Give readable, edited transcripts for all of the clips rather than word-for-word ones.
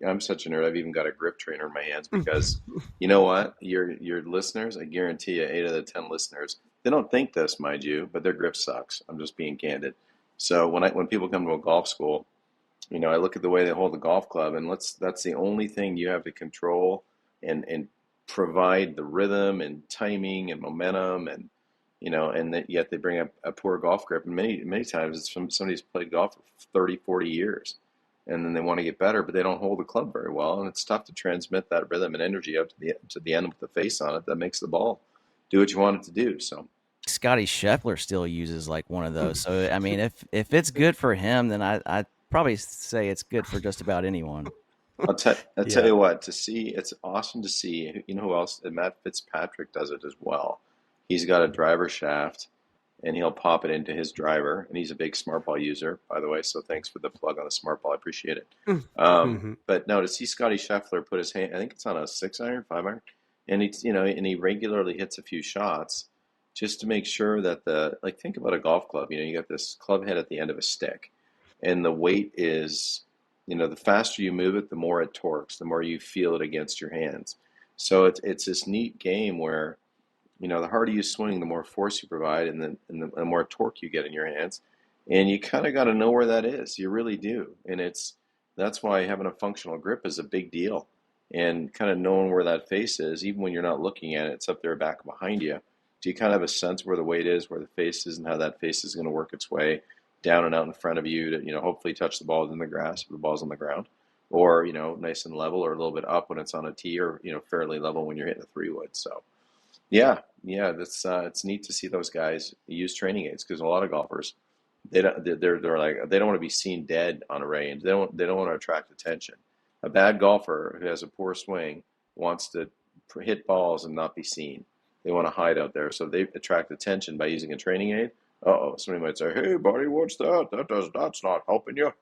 I'm such a nerd. I've even got a grip trainer in my hands because you know what? Your listeners, I guarantee you, 8 out of the 10 listeners, they don't think this, mind you, but their grip sucks. I'm just being candid. So when people come to a golf school, I look at the way they hold the golf club, and that's the only thing you have to control and provide the rhythm and timing and momentum and and that yet they bring up a poor golf grip. And many times it's from somebody who's played golf for 30, 40 years, and then they want to get better, but they don't hold the club very well, and it's tough to transmit that rhythm and energy up to the end with the face on it that makes the ball do what you want it to do. So Scotty Scheffler still uses like one of those. So I mean, if it's good for him, then I probably say it's good for just about anyone. I'll tell Yeah. you what, it's awesome to see. You know who else? Matt Fitzpatrick does it as well. He's got a driver shaft, and he'll pop it into his driver, and he's a big smart ball user, by the way. So thanks for the plug on the smart ball. I appreciate it. Mm-hmm. But no, to see Scotty Scheffler put his hand, I think it's on a 6 iron, 5 iron, and he regularly hits a few shots just to make sure that think about a golf club. You got this club head at the end of a stick, and the weight is, the faster you move it, the more it torques, the more you feel it against your hands. So it's this neat game where, the harder you swing, the more force you provide, and the more torque you get in your hands. And you kind of got to know where that is. You really do. And that's why having a functional grip is a big deal. And kind of knowing where that face is, even when you're not looking at it, it's up there back behind you. Do you kind of have a sense where the weight is, where the face is, and how that face is going to work its way down and out in front of you to, hopefully touch the ball in the grass if the ball's on the ground, or, nice and level, or a little bit up when it's on a tee, or, fairly level when you're hitting a 3-wood. So yeah, that's it's neat to see those guys use training aids, because a lot of golfers, they're like, they don't want to be seen dead on a range. They don't want to attract attention. A bad golfer who has a poor swing wants to hit balls and not be seen. They want to hide out there, so they attract attention by using a training aid. Somebody might say, "Hey, buddy, what's that? That's not helping you."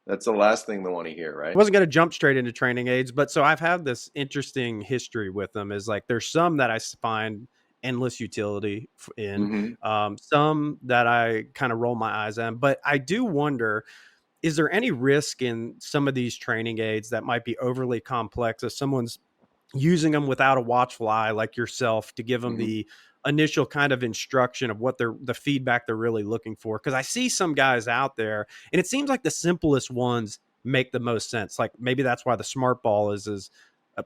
That's the last thing they want to hear, I right? wasn't going to jump straight into training aids, but so I've had this interesting history with them. Is like there's some that I find endless utility in, Mm-hmm. some that I kind of roll my eyes at. But I do wonder, is there any risk in some of these training aids that might be overly complex if someone's using them without a watchful eye like yourself to give them Mm-hmm. the initial kind of instruction of what the feedback they're really looking for? Because I see some guys out there, and it seems like the simplest ones make the most sense. Like maybe that's why the smart ball is as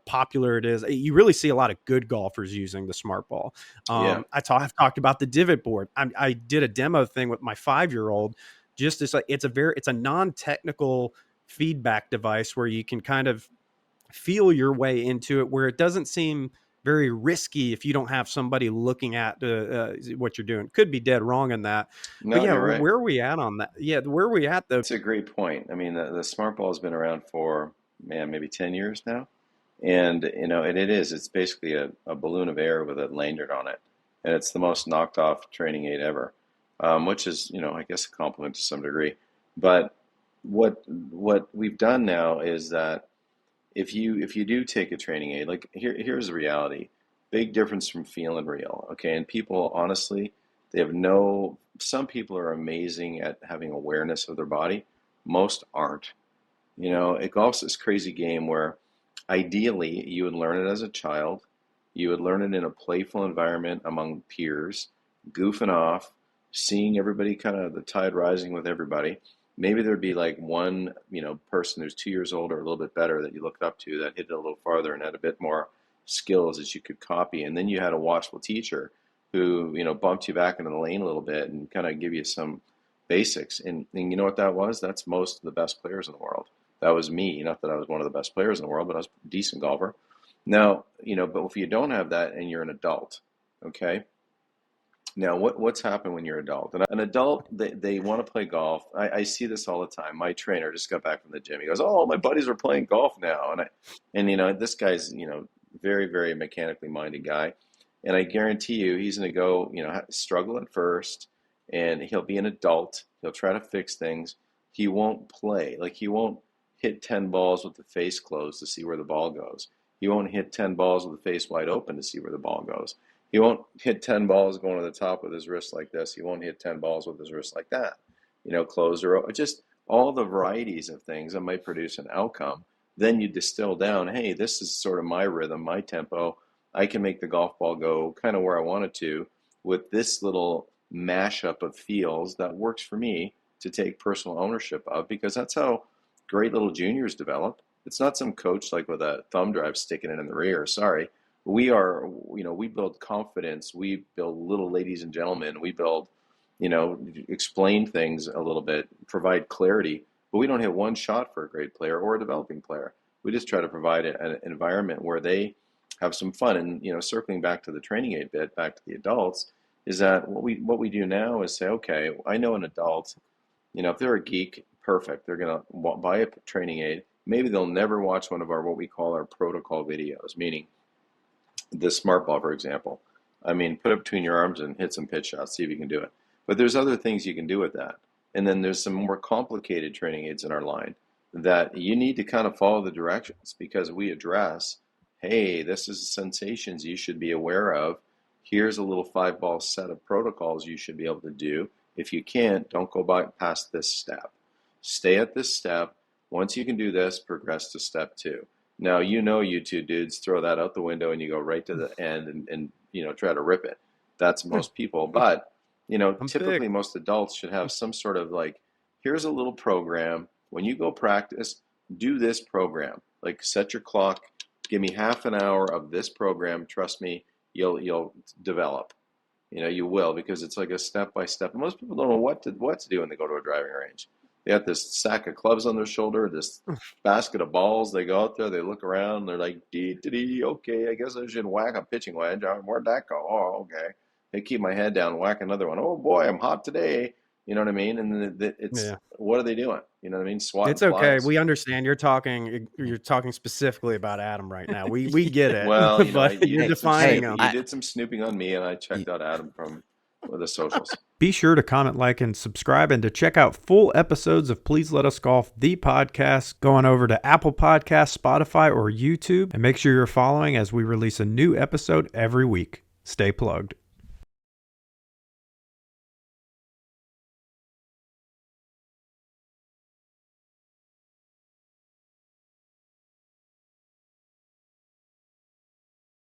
popular it is. You really see a lot of good golfers using the smart ball. Yeah. I've talked about the divot board. I did a demo thing with my 5-year-old. Just as like it's a non-technical feedback device where you can kind of feel your way into it, where it doesn't seem very risky if you don't have somebody looking at what you're doing. Could be dead wrong in that, but No, yeah, you're right. where are we at on that? Yeah, where are we at though? It's a great point. I mean, the smart ball has been around for, man, maybe 10 years now. And, and it is. It's basically a balloon of air with a lanyard on it. And it's the most knocked off training aid ever, which is, I guess a compliment to some degree. But what we've done now is that if you do take a training aid, like here's the reality. Big difference from feeling real. Okay. And people, honestly, they have no, some people are amazing at having awareness of their body. Most aren't. Golf's this crazy game where ideally you would learn it as a child. You would learn it in a playful environment among peers, goofing off, seeing everybody, kind of the tide rising with everybody. Maybe there'd be like one, person who's 2 years old or a little bit better that you looked up to that hit it a little farther and had a bit more skills that you could copy. And then you had a watchful teacher who, bumped you back into the lane a little bit and kind of give you some basics. And you know what that was? That's most of the best players in the world. That was me. Not that I was one of the best players in the world, but I was a decent golfer. Now, but if you don't have that and you're an adult, okay? Now, what's happened when you're an adult? And an adult, they want to play golf. I see this all the time. My trainer just got back from the gym. He goes, "Oh, my buddies are playing golf now." And this guy's, very, very mechanically minded guy. And I guarantee you, he's going to go, struggle at first, and he'll be an adult. He'll try to fix things. He won't play. Like, he won't hit 10 balls with the face closed to see where the ball goes. He won't hit 10 balls with the face wide open to see where the ball goes. He won't hit 10 balls going to the top with his wrist like this. He won't hit 10 balls with his wrist like that, closed or just all the varieties of things that might produce an outcome. then you distill down, hey, this is sort of my rhythm, my tempo. I can make the golf ball go kind of where I want it to with this little mashup of feels that works for me to take personal ownership of, because that's how great little juniors develop. It's not some coach like with a thumb drive sticking it in the rear. Sorry. We are, we build confidence. We build little ladies and gentlemen. We build, explain things a little bit, provide clarity, but we don't hit one shot for a great player or a developing player. We just try to provide an environment where they have some fun. And, circling back to the training aid bit, back to the adults, is that what we do now is say, okay, I know an adult, if they're a geek, perfect. They're going to buy a training aid. Maybe they'll never watch one of our, what we call our protocol videos, meaning the smart ball, for example. I mean, put it between your arms and hit some pitch shots, see if you can do it. But there's other things you can do with that. And then there's some more complicated training aids in our line that you need to kind of follow the directions, because we address, hey, this is sensations you should be aware of. Here's a little 5-ball set of protocols you should be able to do. If you can't, don't go past this step. Stay at this step. Once you can do this, progress to step 2. Now, you two dudes throw that out the window and you go right to the end and try to rip it. That's most people. But, typically most adults should have some sort of like, here's a little program. When you go practice, do this program. Like, set your clock. Give me half an hour of this program. Trust me, you'll develop. You will, because it's like a step-by-step. Most people don't know what to do when they go to a driving range. They got this sack of clubs on their shoulder, this basket of balls. They go out there, they look around, they're like, okay, I guess I should whack a pitching wedge. Where'd that go? Oh, okay. They keep my head down, whack another one. Oh, boy, I'm hot today. You know what I mean? And it's, what are they doing? You know what I mean? Swatting It's okay. flies. We understand you're talking specifically about Adam right now. We get it. Well, but you're defining him. You did some snooping on me, and I checked out Adam from the socials. Be sure to comment, like, and subscribe, and to check out full episodes of Please Let Us Golf, the podcast, going over to Apple Podcasts, Spotify, or YouTube. And make sure you're following as we release a new episode every week. Stay plugged.